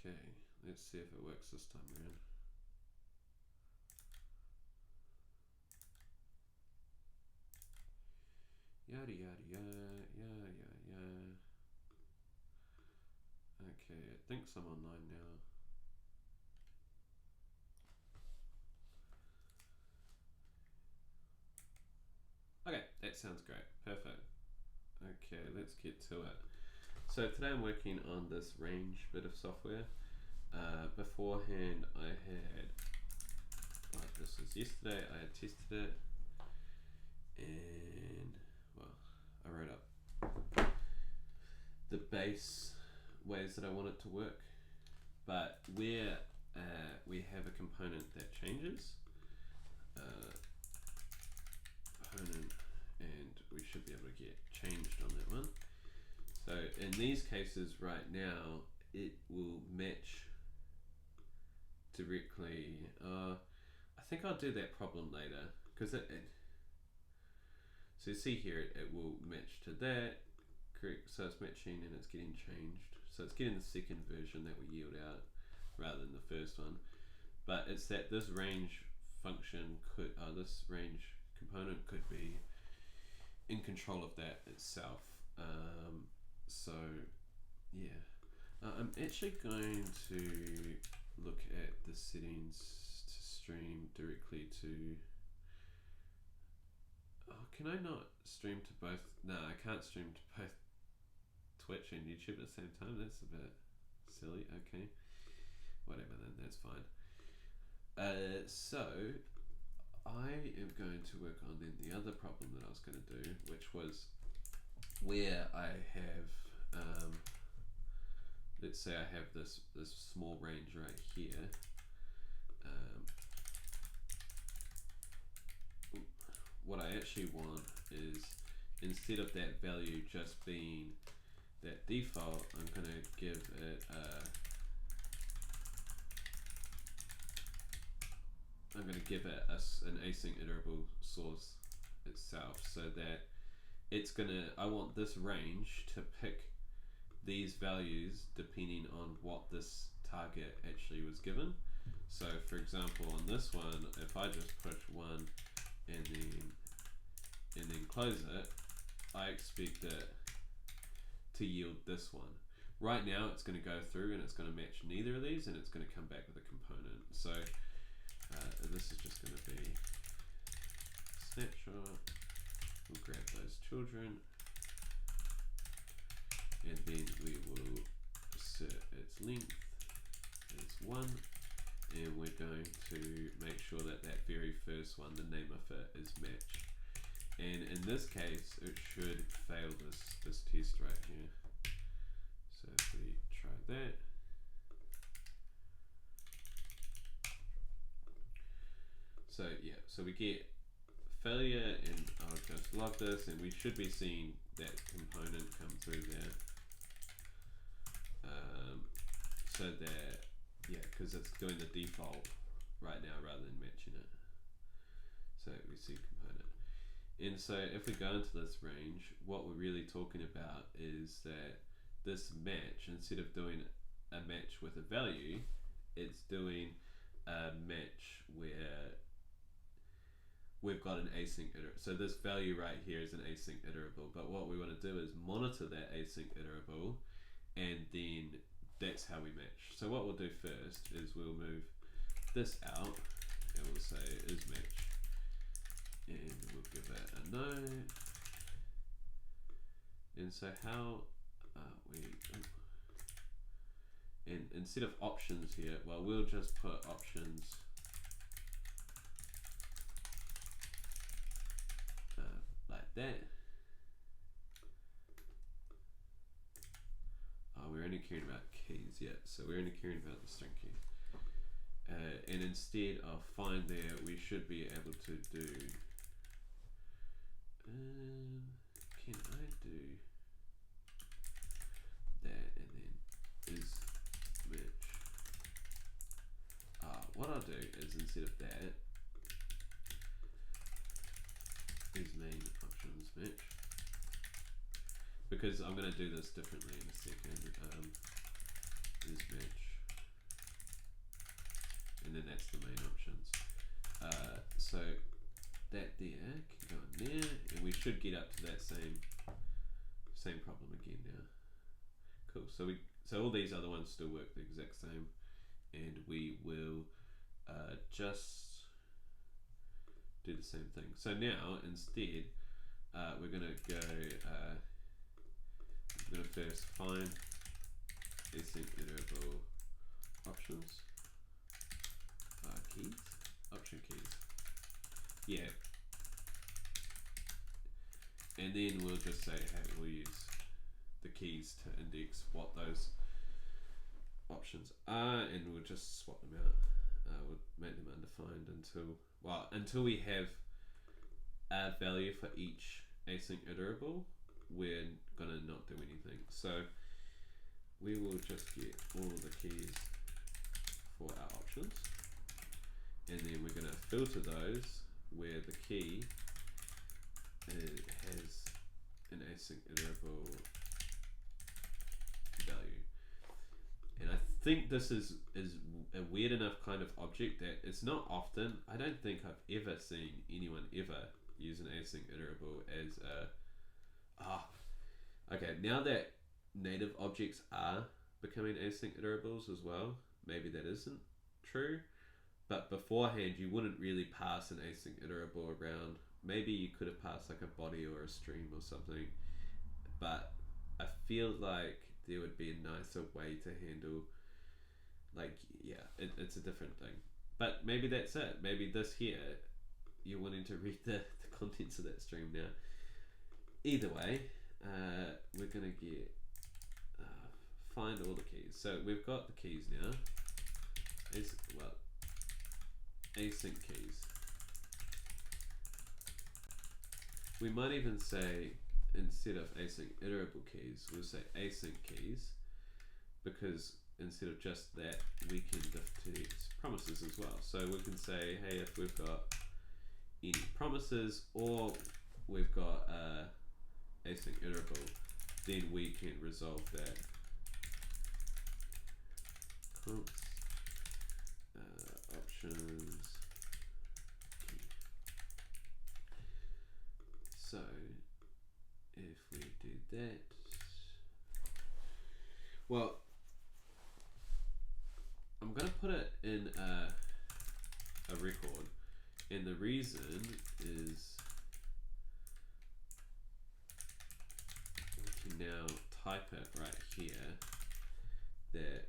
Okay, let's see if it works this time around. Yada yada yada yada yada. Okay, it thinks I'm online now. Okay, that sounds great. Perfect. Okay, let's get to it. So today I'm working on this range bit of software. Beforehand I had, like this was yesterday, I had tested it and, well, I wrote up the base ways that I want it to work, but where we have a component that changes, component, and we should be able to get changed on that one. So in these cases right now, it will match directly. I think I'll do that problem later, because so you see here it will match to that, correct? So it's matching and it's getting changed. So it's getting the second version that we yield out rather than the first one. But it's that this range function could, this range component could be in control of that itself. So yeah, I'm actually going to look at the settings to stream directly to. Oh, can I not stream to both? No, I can't stream to both Twitch and YouTube at the same time. That's a bit silly. Okay, whatever then. That's fine. So I am going to work on then the other problem that I was going to do, which was where I have, let's say I have this small range right here. What I actually want is, instead of that value just being that default, I'm going to give it an async iterable source itself, so that it's gonna, I want this range to pick these values depending on what this target actually was given. So for example, on this one, if I just push 1 and then close it, I expect it to yield this one. Right now it's going to go through and it's going to match neither of these, and it's going to come back with a component. So this is just going to be snapshot. We'll grab those children, and then we will set its length as 1, and we're going to make sure that that very first one, the name of it, is matched. And in this case, it should fail this test right here. So if we try that, so yeah, so we get failure, and I'll just log this, and we should be seeing that component come through there. So that, yeah, because it's doing the default right now rather than matching it. So we see component. And so if we go into this range, what we're really talking about is that this match, instead of doing a match with a value, it's doing a match where we've got an async iterable. So this value right here is an async iterable, but what we want to do is monitor that async iterable, and then that's how we match. So what we'll do first is we'll move this out, and we'll say is match, and we'll give it a no. And so how and instead of options here, well, we'll just put options like that. We're only caring about keys yet, so we're only caring about the string key. And instead of find there, we should be able to do, can I do that and then is match? What I'll do is, instead of that, is main options match, because I'm going to do this differently in a second. Is match that's the main options. So that there can go in there, and we should get up to that same problem again now. Cool. So all these other ones still work the exact same, and we will just do the same thing. So now instead we're going to go. We're going to first find async iterable options keys, option keys. Yeah. And then we'll just say, hey, we'll use the keys to index what those options are, and we'll just swap them out. We'll make them undefined until we have a value for each async iterable. We're gonna not do anything. So we will just get all of the keys for our options, and then we're gonna filter those where the key has an async iterable value. And I think this is a weird enough kind of object that it's not often. I don't think I've ever seen anyone ever use an async iterable as a okay, now that native objects are becoming async iterables as well, maybe that isn't true, but beforehand you wouldn't really pass an async iterable around. Maybe you could have passed like a body or a stream or something, but I feel like there would be a nicer way to handle, like, yeah, it's a different thing. But maybe that's it. Maybe this here, you're wanting to read the contents of that stream now. Either way, we're gonna get find all the keys. So we've got the keys now. Async keys. We might even say, instead of async iterable keys, we'll say async keys, because instead of just that, we can diff promises as well. So we can say, hey, if we've got any promises or we've got async iterable, then we can resolve that. Const, options key. So if we do that, well, I'm going to put it in a record, and the reason is we can now type it right here that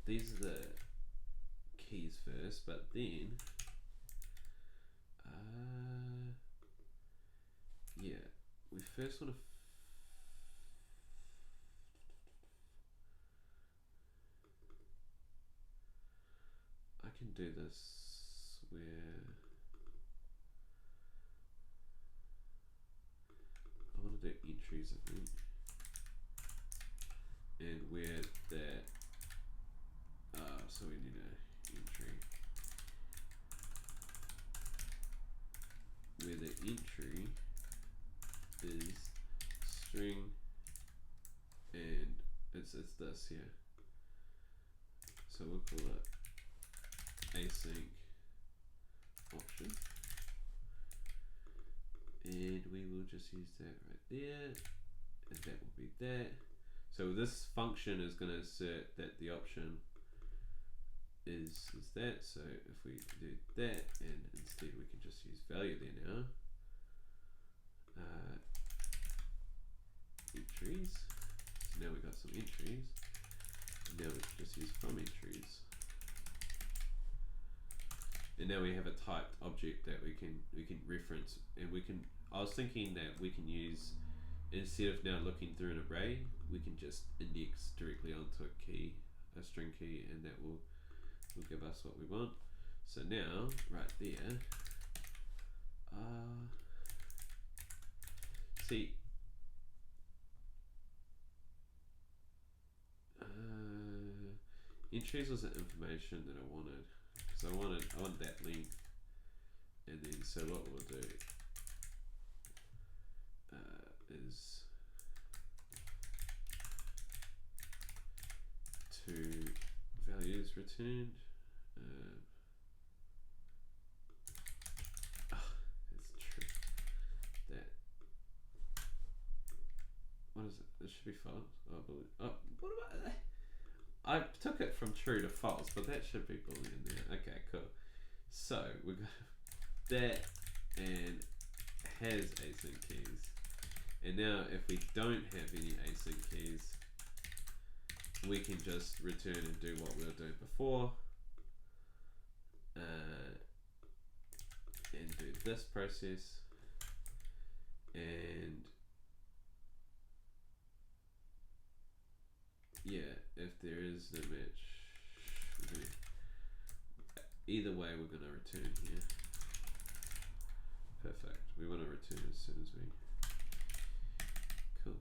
these are the keys first, but then yeah, we first want to I can do this where I want to do entries, I think, and where that so we need an entry where the entry is string, and it's this here. So we'll call it async option, and we will just use that right there, and that will be that. So this function is going to assert that the option is that. So if we do that, and instead we can just use value there now. Entries. So now we've got some entries. And now we can just use from entries. And now we have a typed object that we can reference, and we can. I was thinking that we can use, instead of now looking through an array, we can just index directly onto a string key, and that will give us what we want. So now, right there, see, entries was the information that I wanted, because I want that length, and then so what we'll do is two values returned. it should be false. Oh, what about that? I took it from true to false, but that should be boolean there. Okay, cool. So we've got that and has async keys. And now if we don't have any async keys, we can just return and do what we were doing before. And do this process. And yeah, if there is no match, either way we're going to return here. Perfect. We want to return as soon as we... Cool.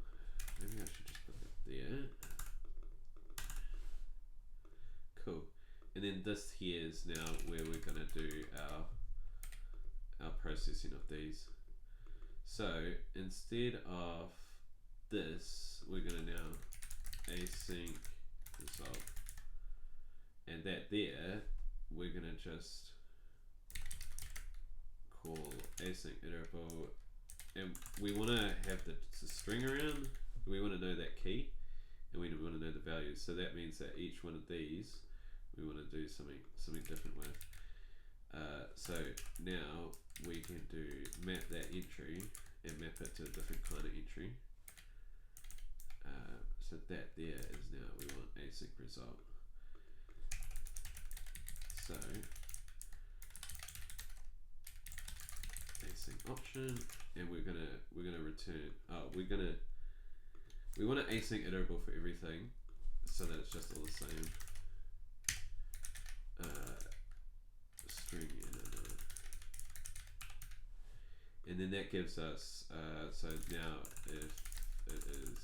Maybe I should just put that there. Cool. And then this here is now where we're going to do our processing of these. So instead of this, we're going to now async result. And that there, we're going to just call async iterable, and we want to have the string around. We want to know that key, and we want to know the values. So that means that each one of these we want to do something different with. So now we can do map that entry and map it to a different kind of entry. So that there is now we want async result. So async option, and we're gonna return. We want an async iterable for everything, so that it's just all the same. String and then that gives us. So now if it is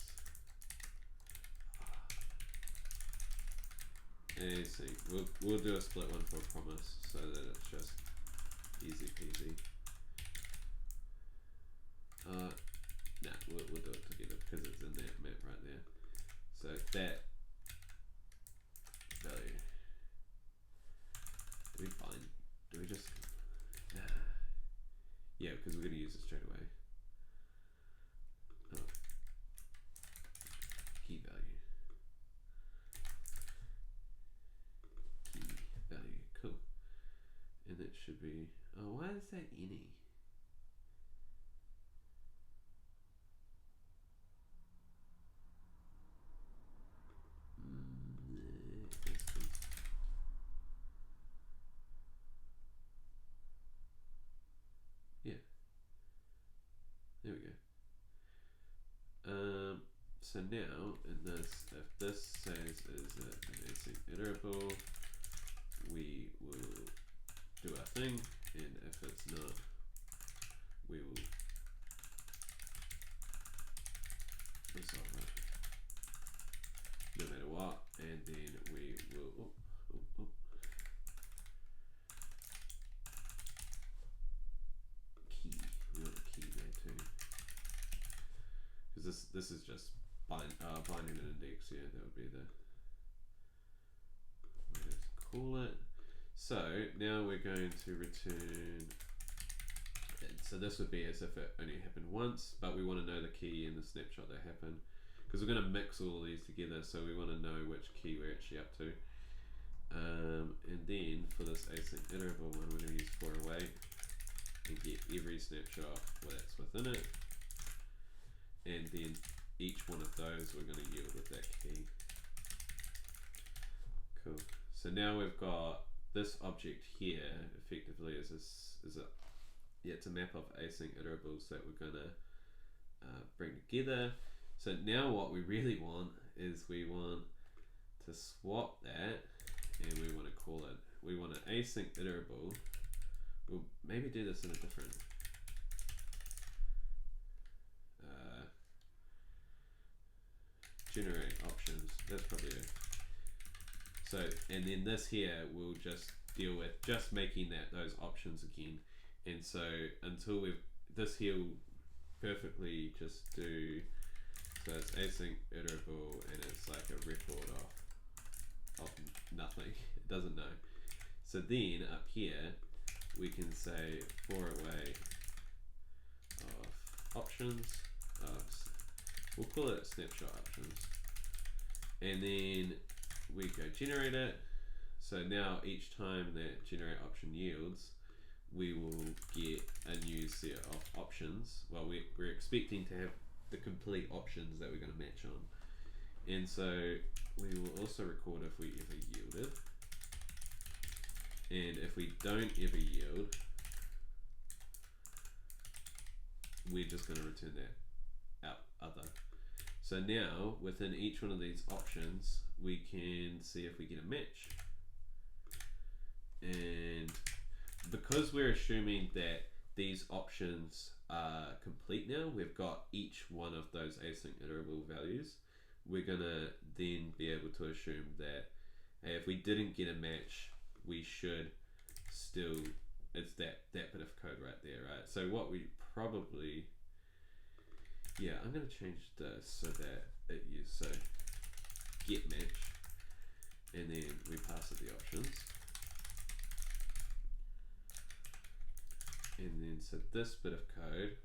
async, we'll do a split one for a promise, so that it's just easy peasy. Nah, we'll do it together because it's in that map right there. So that value. Do we find? Do we just? Nah. Yeah, because we're going to use it straight away. Oh. Key value. Key value. Cool. And it should be. Oh, why is that any? Yeah. There we go. So now in this, if this says is an async iterable, we will do our thing, and if it's not, we will resolve it no matter what, and then we will key. We want a key there too, because this is just binding an index. Yeah, that would be the way to call it. So now we're going to return. So this would be as if it only happened once, but we want to know the key and the snapshot that happened, because we're going to mix all these together. So we want to know which key we're actually up to. And then for this async iterable one, we're going to use for await and get every snapshot that's within it. And then each one of those we're going to yield with that key. Cool. So now we've got this object here. Effectively, it's a map of async iterables that we're going to bring together. So now what we really want is we want to swap that, and we want to call it. We want an async iterable. We'll maybe do this in a different. Generate options. That's probably it. So, and then this here will just deal with just making those options again. And so until this here will perfectly just do. So it's async iterable, and it's like a record of nothing. It doesn't know. So then up here we can say for await of options of we'll call it snapshot options, and then we go generate it. So now each time that generate option yields, we will get a new set of options. Well, we're expecting to have the complete options that we're going to match on. And so we will also record if we ever yielded. And if we don't ever yield, we're just going to return that out other. So now within each one of these options, we can see if we get a match. And because we're assuming that these options are complete now, we've got each one of those async iterable values, we're gonna then be able to assume that, hey, if we didn't get a match, we should still, it's that bit of code right there, right? So what we probably, yeah, I'm gonna change this so that it uses, so get match, and then we pass it the options. And then so this bit of code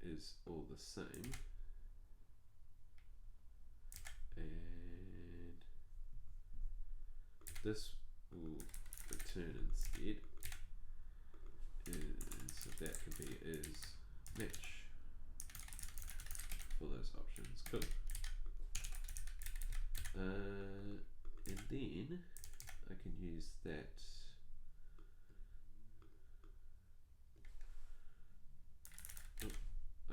is all the same. And this will return instead. And so that can be is match for those options. Cool. And then I can use that.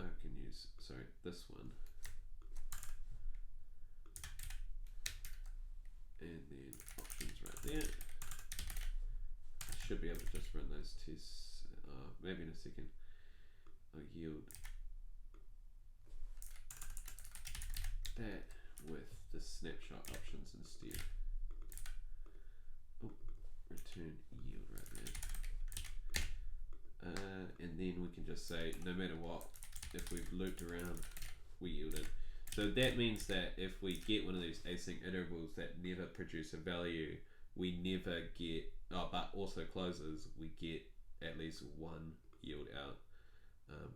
I can use, sorry, this one. And then options right there. I should be able to just run those tests, maybe in a second. I'll yield that with the snapshot options instead. Oh, return yield right there. And then we can just say, no matter what, if we've looped around, we yielded. So that means that if we get one of these async iterables that never produce a value, we never get, but also closes, we get at least one yield out,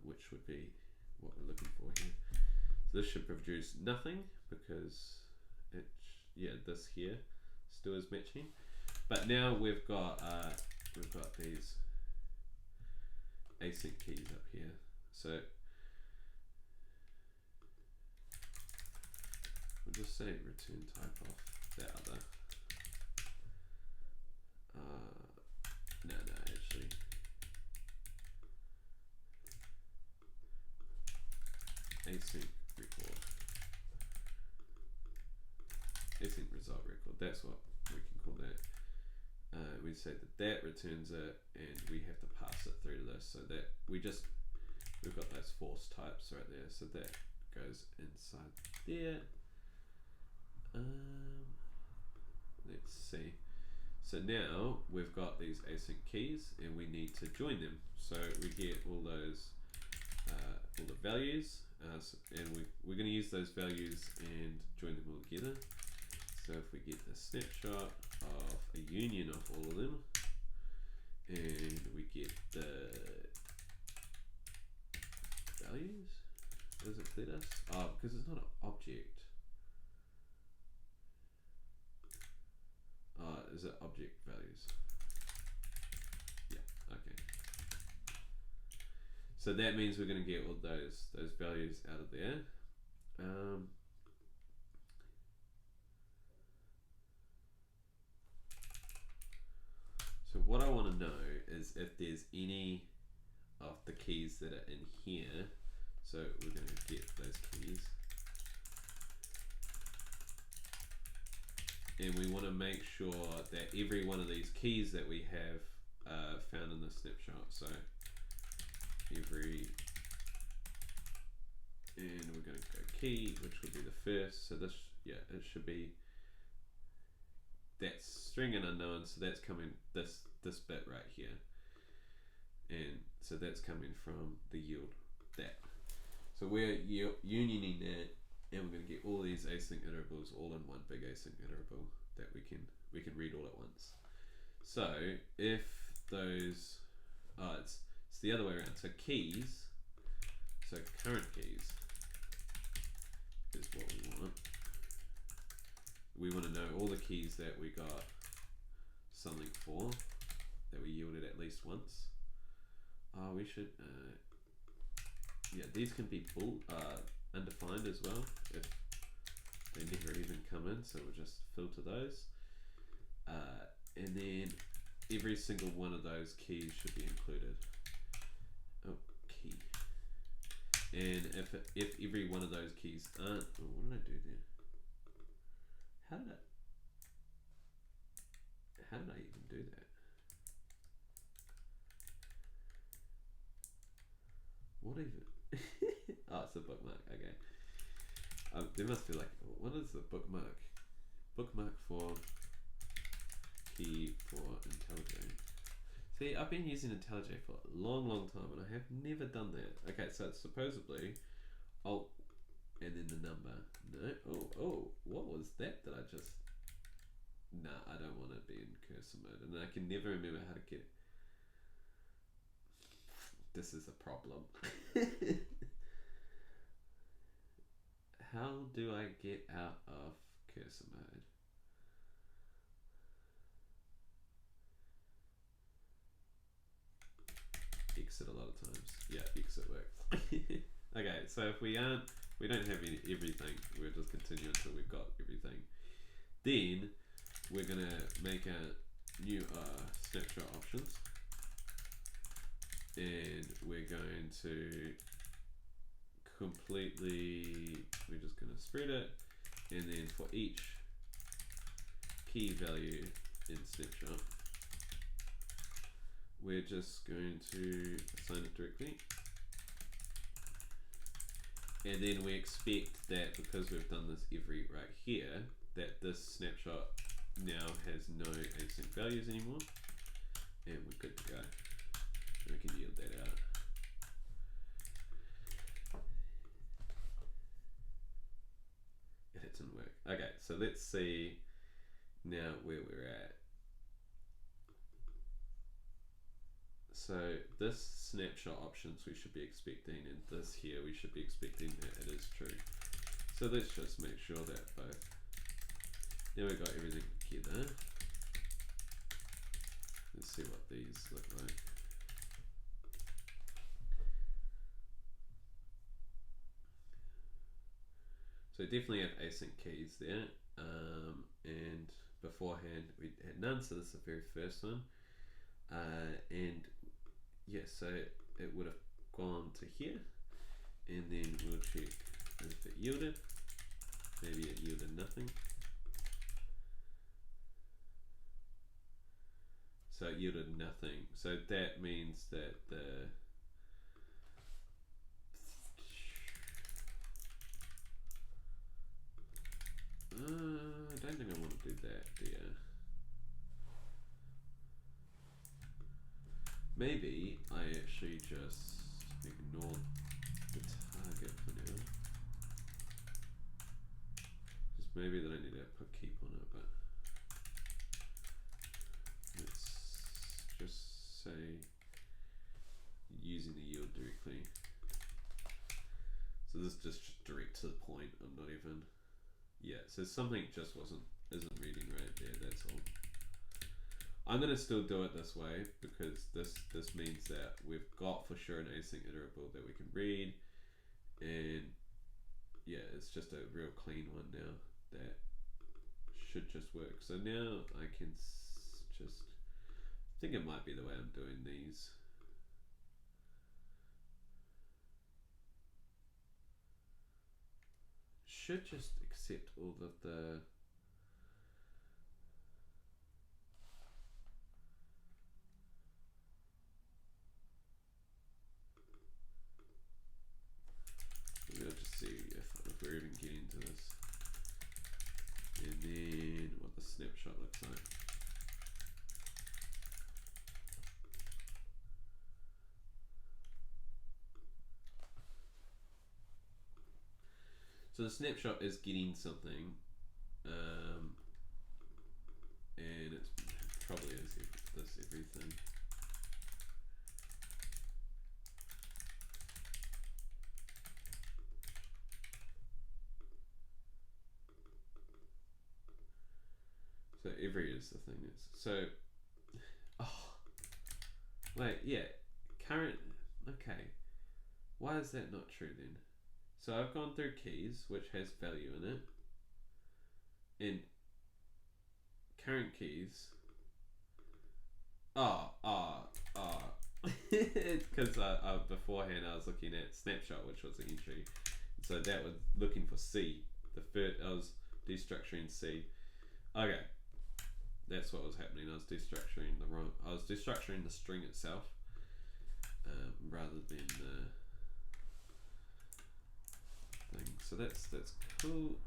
which would be what we're looking for here. So this should produce nothing because it, yeah, this here still is matching. But now we've got these async keys up here. So we'll just say return type of that other. No, actually. Async record. Async result record. That's what we can call that. We say that returns it, and we have to pass it through to this, so that we've got those force types right there, so that goes inside there. Let's see. So now we've got these async keys, and we need to join them. So we get all those, all the values, and we're going to use those values and join them all together. So if we get the snapshot of a union of all of them, and we get the values, does it let us? Oh, because it's not an object. Is it object values? Yeah, okay. So that means we're going to get all those values out of there. So what I want to know is if there's any of the keys that are in here. So we're going to get those keys. And we want to make sure that every one of these keys that we have found in the snapshot. So and we're going to go key, which will be the first. So this, yeah, it should be, that's string and unknown. So that's coming, this bit right here. And so that's coming from the yield, that. So we're unioning that, and we're going to get all these async iterables all in one big async iterable that we can read all at once. So if those, it's the other way around. So keys, So current keys is what we want. We want to know all the keys that we got something for, that we yielded at least once. Oh, we should, yeah, these can be undefined as well if they never even come in, so we'll just filter those. And then every single one of those keys should be included. Oh, key. And if every one of those keys aren't, oh, what did I do there? How did I even do that? What even? Oh, it's a bookmark. Okay. There must be like, what is the bookmark? Bookmark for key for IntelliJ. See, I've been using IntelliJ for a long time and I have never done that. Okay, so it's supposedly Alt and then the number. No, oh, what was that I just... Nah, I don't want to be in cursor mode and I can never remember how to get it. This is a problem. How do I get out of cursor mode? Exit a lot of times. Yeah, exit works. Okay, so if we don't have everything, we'll just continue until we've got everything. Then we're gonna make a new snapshot options, and we're going to we're just gonna spread it, and then for each key value in snapshot, we're just going to assign it directly. And then we expect that because we've done this every right here, that this snapshot now has no async values anymore. And we're good to go. We can yield that out. It didn't work. Okay, so let's see now where we're at. So this snapshot options we should be expecting, and this here we should be expecting that it is true. So let's just make sure that both. Now we've got everything together. Let's see what these look like. So definitely have async keys there, and beforehand we had none, so this is the very first one. And yeah, so it would have gone to here, and then we'll check if it yielded. Maybe it yielded nothing. So it yielded nothing. So that means that the I don't think I want to do that there. Maybe I actually just ignore the target for now. Just maybe that I need to put keep on it, but let's just say using the yield directly. So this is just direct to the point. I'm not even, yeah, so something just isn't reading right there, that's all. I'm gonna still do it this way because this means that we've got for sure an async iterable that we can read, and yeah, it's just a real clean one now that should just work. So now I can just, I think it might be the way I'm doing these. Should just accept all of the we'll just see if we're even getting to this, and then what the snapshot looks like. So the snapshot is getting something, and it probably is this everything. So every is the thing is. So, oh, wait, yeah, current, okay. Why is that not true then? So I've gone through keys, which has value in it, and current keys. Because beforehand I was looking at snapshot, which was the entry. So that was looking for C. The first I was destructuring C. Okay, that's what was happening. I was destructuring the wrong. I was destructuring the string itself, rather than the thing. So that's cool.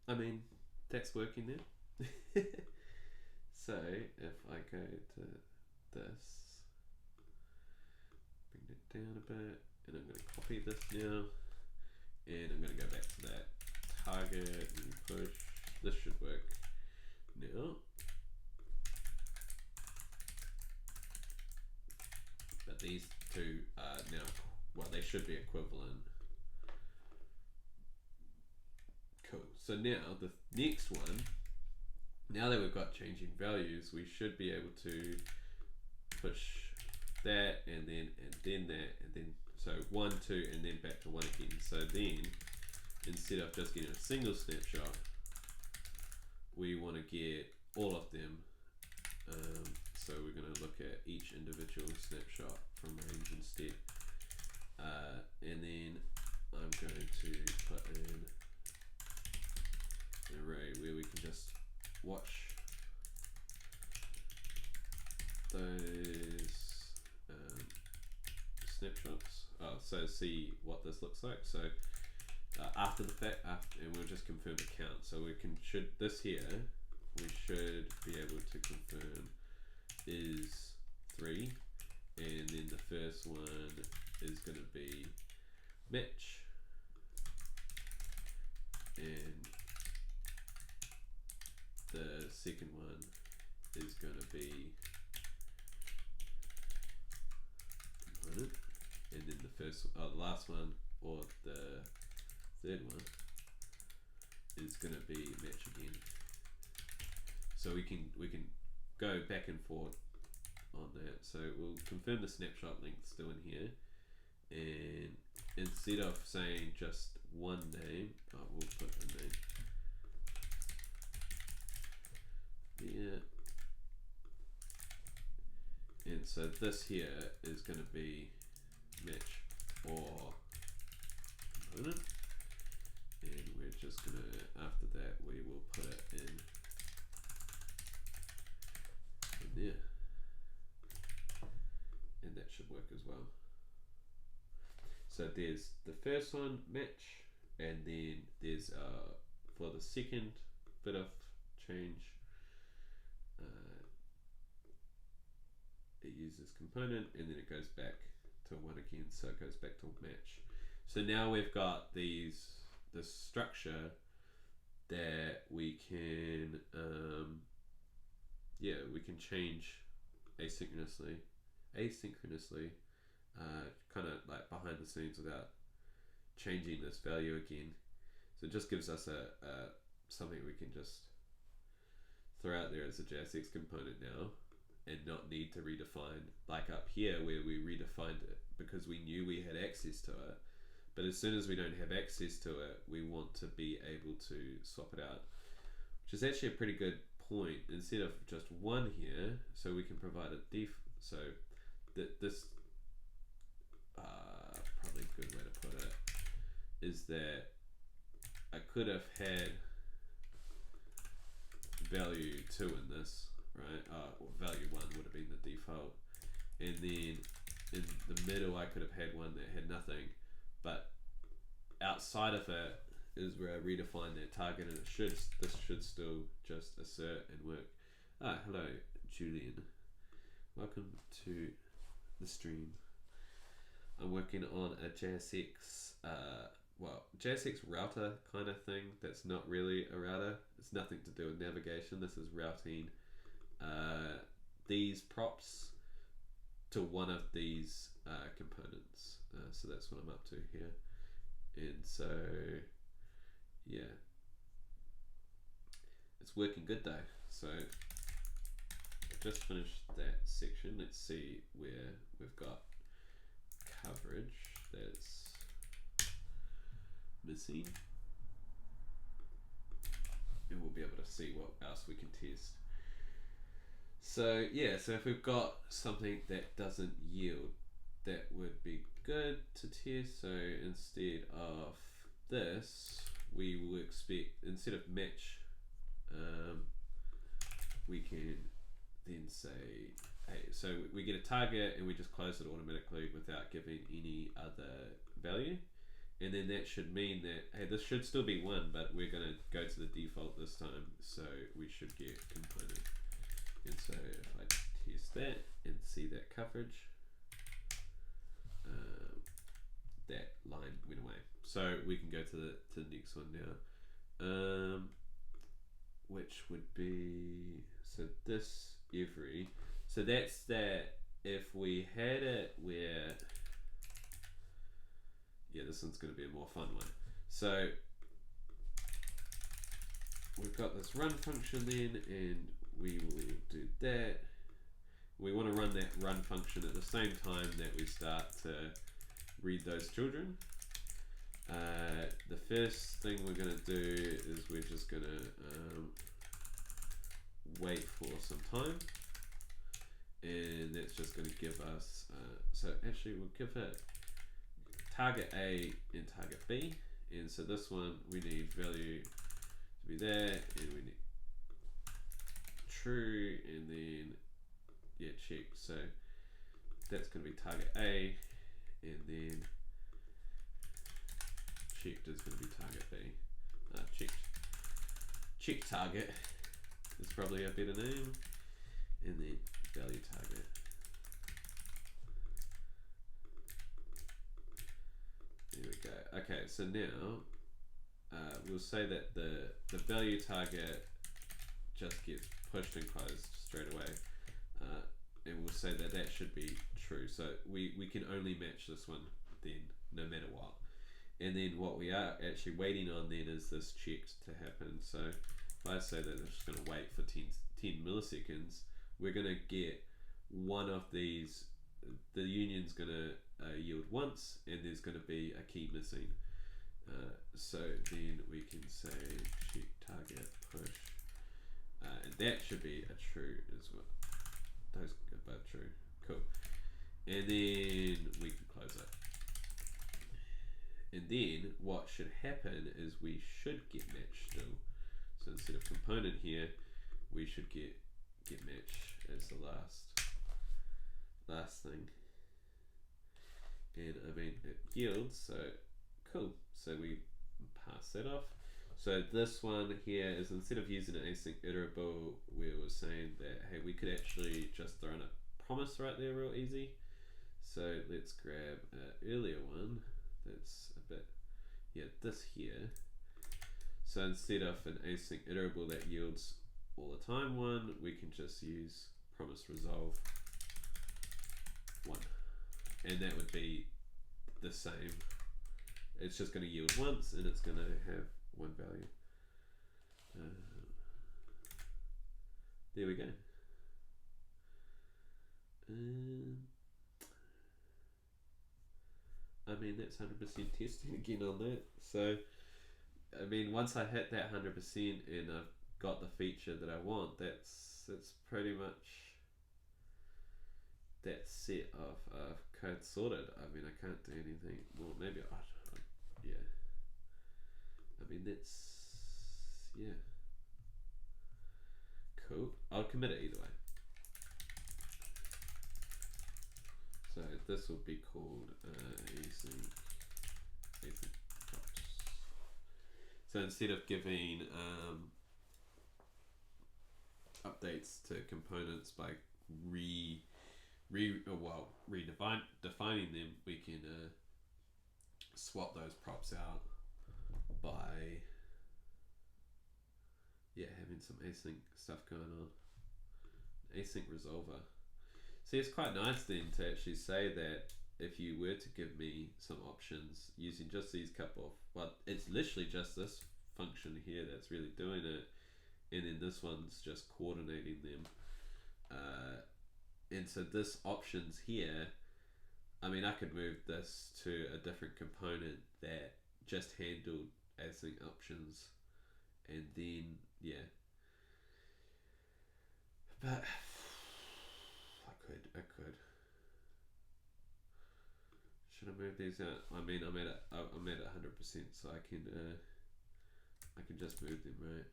I mean, that's working now. So if I go to this, bring it down a bit, and I'm going to copy this now, and I'm going to go back to that target and push. This should work now. But these two are now, well, they should be equivalent. Cool. So now the next one, now that we've got changing values, we should be able to push that and then that and then so 1, 2 and then back to 1 again. So then instead of just getting a single snapshot, we want to get all of them. So we're going to look at each individual snapshot from range instead. And then I'm going to put in an array where we can just watch those snapshots. So see what this looks like. So after the fact, and we'll just confirm the count. So we should be able to confirm is 3, and then the first one is going to be match, and the second one is going to be component, and then the last one or the third one is going to be match again. So we can go back and forth on that. So we'll confirm the snapshot link still in here, and instead of saying just one name, we'll put a name there. And so this here is going to be match or component, and we're just going to, after that we will put it in there, and that should work as well. So there's the first one, match, and then there's for the second bit of change, it uses component, and then it goes back to 1 again, so it goes back to match. So now we've got this structure that we can we can change asynchronously, kind of like behind the scenes without changing this value again. So it just gives us a something we can just throw out there as a JSX component now, and not need to redefine, like up here where we redefined it because we knew we had access to it. But as soon as we don't have access to it, we want to be able to swap it out, which is actually a pretty good point. Instead of just one here, so we can provide a so that this probably a good way to put it is that I could have had value 2 in this, right? Or value 1 would have been the default, and then in the middle I could have had one that had nothing, but outside of it is where I redefine that target, and this should still just assert and work. Hello, Julian. Welcome to the stream. I'm working on a JSX, JSX router kind of thing. That's not really a router. It's nothing to do with navigation. This is routing these props to one of these components. So that's what I'm up to here. And so, yeah, it's working good though. So I've just finished that section. Let's see where we've got coverage that's missing, and we'll be able to see what else we can test. So yeah, so if we've got something that doesn't yield, that would be good to test. So instead of this, we will expect, instead of match, we can then say, hey, so we get a target and we just close it automatically without giving any other value. And then that should mean that, hey, this should still be 1, but we're going to go to the default this time. So we should get component. And so if I test that and see that coverage, that line went away. So we can go to the next one now, which would be, so this every, so that's that if we had it where, yeah, this one's going to be a more fun one. So we've got this run function then, and we will do that. We want to run that run function at the same time that we start to read those children. The first thing we're going to do is we're just going to wait for some time, and that's just going to give us, so actually we'll give it target A and target B, and so this one we need value to be there, and we need true, and then yeah, check. So that's going to be target A, and then checked is going to be target B. Check target is probably a better name, and then value target. There we go. Okay, so now we'll say that the value target just gets pushed and closed straight away, and we'll say that that should be true. So we can only match this one then, no matter what. And then what we are actually waiting on then is this checked to happen. So if I say that I'm just going to wait for 10 milliseconds, we're going to get one of these, the union's going to yield once, and there's going to be a key missing. So then we can say check target push, and that should be a true as well. Those are both true. Cool. And then we can close it. And then what should happen is we should get match still. So instead of component here, we should get match as the last thing. And I mean it yields, so cool. So we pass that off. So this one here is, instead of using an async iterable, we were saying that, hey, we could actually just throw in a promise right there real easy. So let's grab an earlier one that's a bit, yeah, this here. So instead of an async iterable that yields all the time 1, we can just use promise resolve 1. And that would be the same. It's just going to yield once, and it's going to have 1 value. There we go. I mean, that's 100% testing again on that. So, I mean, once I hit that 100% and I've got the feature that I want, that's pretty much that set of code sorted. I mean, I can't do anything more. Maybe yeah. I mean, that's, yeah. Cool. I'll commit it either way. So this will be called async props. So instead of giving updates to components by defining them, we can swap those props out by having some async stuff going on. Async resolver. See, it's quite nice then to actually say that if you were to give me some options using just these couple of, well, it's literally just this function here that's really doing it, and then this one's just coordinating them. And so this options here, I mean, I could move this to a different component that just handled async options, and then but I could. Should I move these out? I mean, I'm at 100%, so I can just move them, right?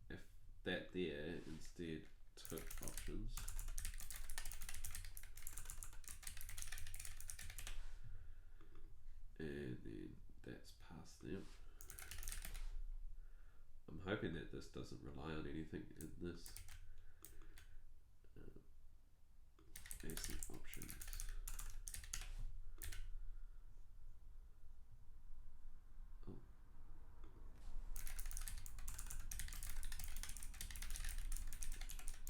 If that there instead took options, and then that's past them. I'm hoping that this doesn't rely on anything in this. Async options. Oh.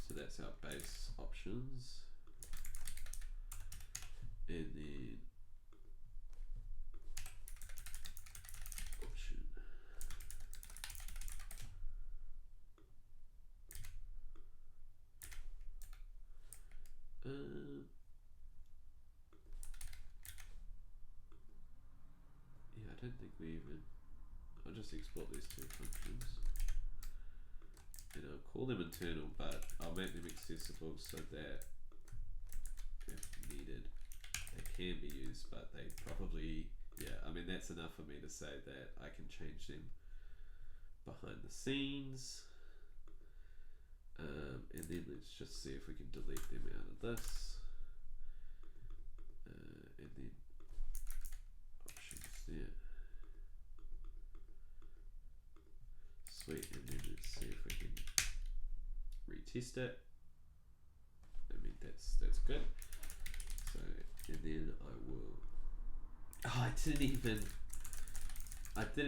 So that's our base options, and then option. I don't think we even. I'll just export these two functions, and I'll call them internal, but I'll make them accessible so that if needed, they can be used. But they probably, I mean, that's enough for me to say that I can change them behind the scenes. And then let's just see if we can delete them out of this. And then options there. Sweet, and then let's see if we can retest it. I mean, that's good. So, and then I will. Oh, I didn't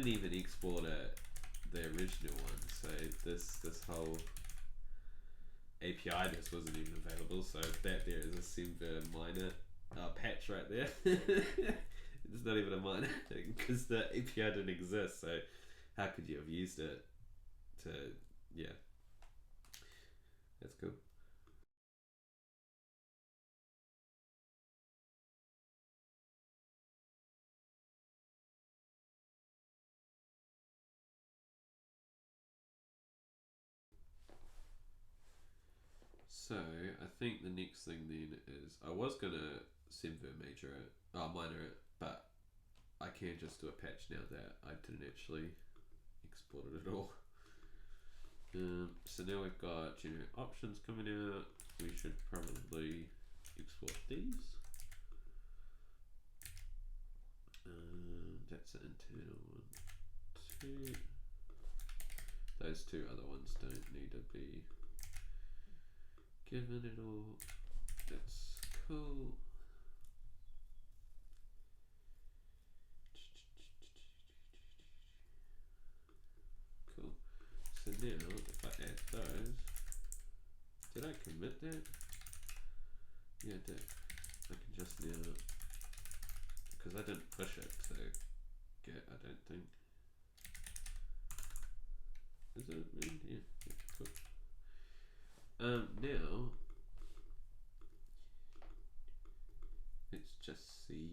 even export the original one. So this whole API just wasn't even available. So that there is a Semver minor patch right there. It's not even a minor thing because the API didn't exist. So how could you have used it to, that's cool. So I think the next thing then is I was gonna Semver minor it, but I can just do a patch now that I didn't actually export it at all. So now we've got generate options coming out. We should probably export these. That's an internal one too. Those two other ones don't need to be given at all. That's cool. Cool. So now if I add those, did I commit that? Yeah, I did. I can just now, because I didn't push it to get, I don't think. Is it really? Yeah, cool. Now, let's just see.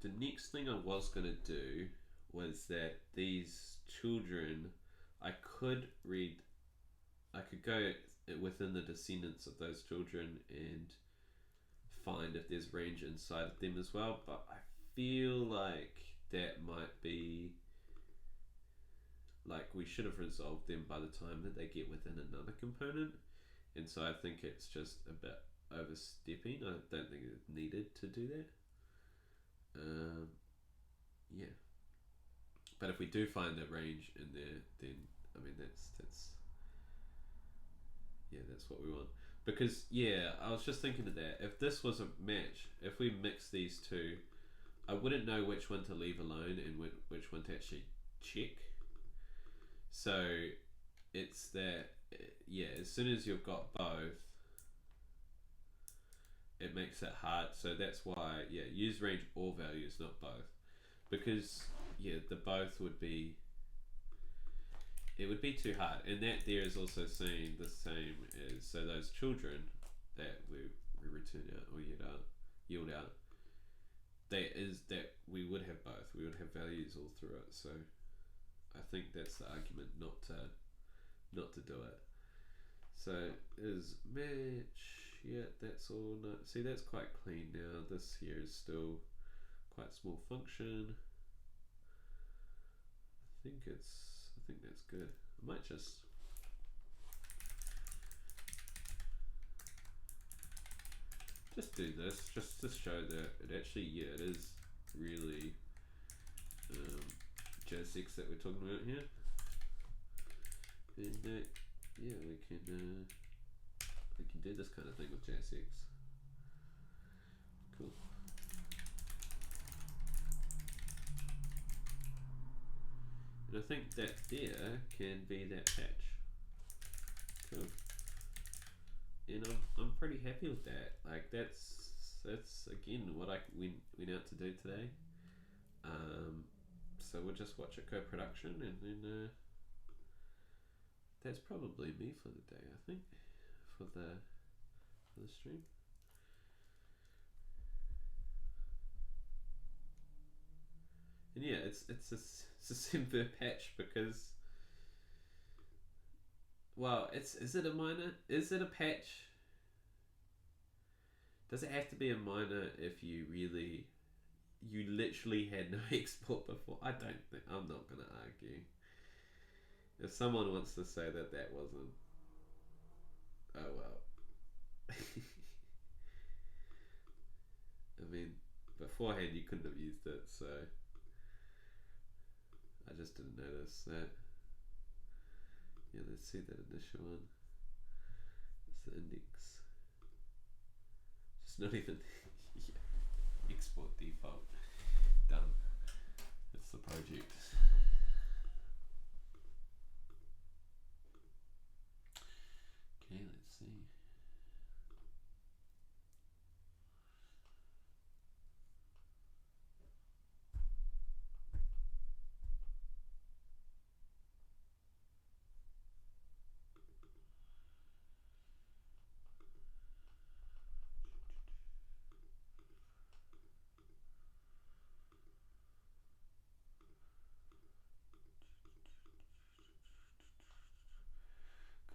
The next thing I was going to do was that these children, I could go within the descendants of those children and find if there's range inside of them as well, but I feel like that might be like we should have resolved them by the time that they get within another component, and so I think it's just a bit overstepping. I don't think it's needed to do that. Yeah. But if we do find a range in there, then I mean that's yeah, that's what we want. Because yeah, I was just thinking of that. If this was a match, if we mix these two, I wouldn't know which one to leave alone and which one to actually check. So it's that yeah, as soon as you've got both, it makes it hard. So that's why yeah, use range or values, not both, because yeah, the both would be it would be too hard. And that there is also saying the same as so those children that we return out or yield out. That is that we would have both. We would have values all through it. So I think that's the argument not to do it. So is match. Yeah, that's all. No, see, that's quite clean now. This here is still quite small function. I think that's good. I might just do this just to show that it actually yeah it is really JSX that we're talking about here, and yeah we can do this kind of thing with JSX. Cool. And I think that there can be that patch. Cool. And I'm pretty happy with that. Like that's again what I went out to do today. So we'll just watch it go production, and then that's probably me for the day. I think for the stream. And yeah, it's a simple patch because well, is it a minor? Is it a patch? Does it have to be a minor if you literally had no export before? I don't think I'm not gonna argue. If someone wants to say that wasn't, oh well. I mean, beforehand you couldn't have used it, so I just didn't notice that. Yeah, let's see that initial one. It's the index. Just not even yeah. Export default. Done. It's the project. Okay, let's see.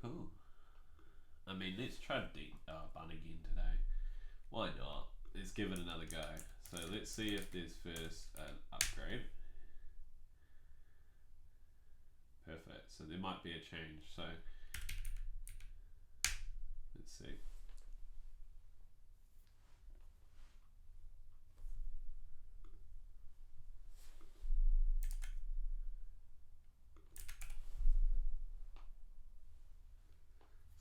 Cool. I mean, let's try bun again today. Why not? Let's give it another go. So let's see if there's first an upgrade. Perfect. So there might be a change. So let's see.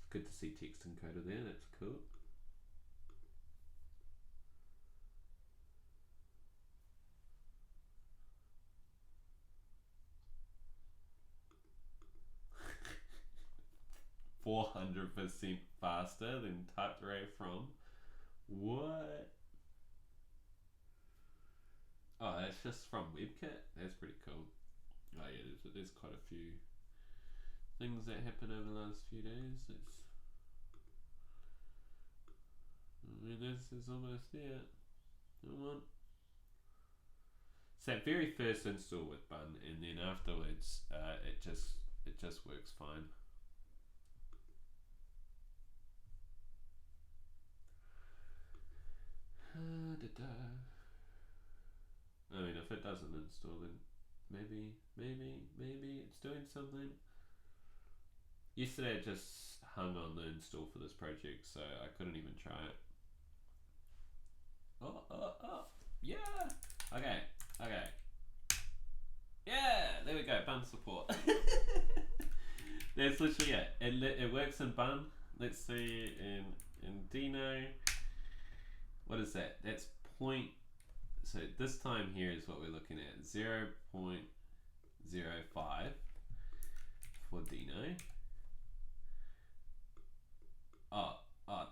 It's good to see text encoder there. That's cool. %400 faster than typed array from. What? Oh, that's just from WebKit. That's pretty cool. Oh yeah, there's quite a few things that happened over the last few days. I mean, this is almost there. Come on. It's that very first install with bun, and then afterwards, it just works fine. I mean, if it doesn't install, then maybe it's doing something. Yesterday, I just hung on the install for this project, so I couldn't even try it. Oh, yeah! I bun support. That's literally it. It works in bun. Let's see in Dino. What is that? That's point. So this time here is what we're looking at. 0.05 for Dino.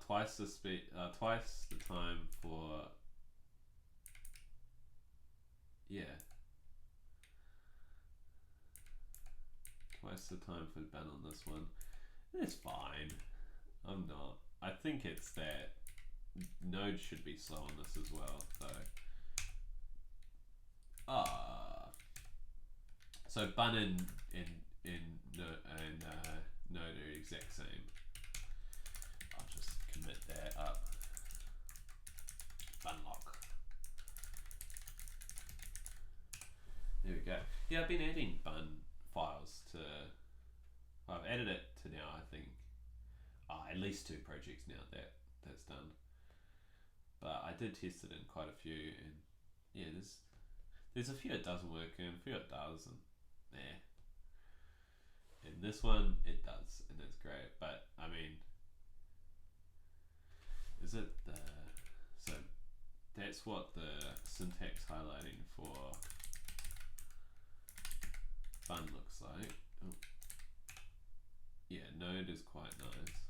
Twice the speed. Twice the time for. Yeah. Twice the time for Ben on this one. It's fine. I'm not. I think it's that Node should be slow on this as well, though. So Bun and Node are exact same. I'll just commit that up. Bun lock. There we go. Yeah, I've been adding Bun files to. I've added it to now. I think at least 2 projects now that's done. But I did test it in quite a few, and yeah, there's a few it doesn't work in, a few it does, and in this one it does, and that's great. But I mean, is it so that's what the syntax highlighting for Bun looks like. Oh. Yeah, Node is quite nice,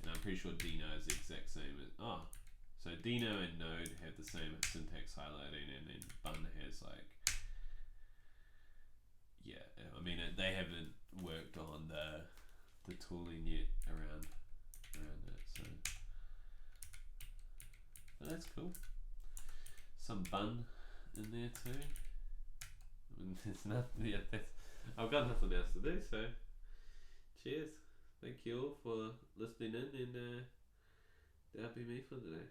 and I'm pretty sure Dino is the exact same as so Dino and Node have the same syntax highlighting, and then Bun has like, yeah, I mean they haven't worked on the tooling yet around it, so that's cool. Some Bun in there too. I mean, there's nothing. Yeah, I've got nothing else to do, so cheers. Thank you all for listening in, and that'll be me for today.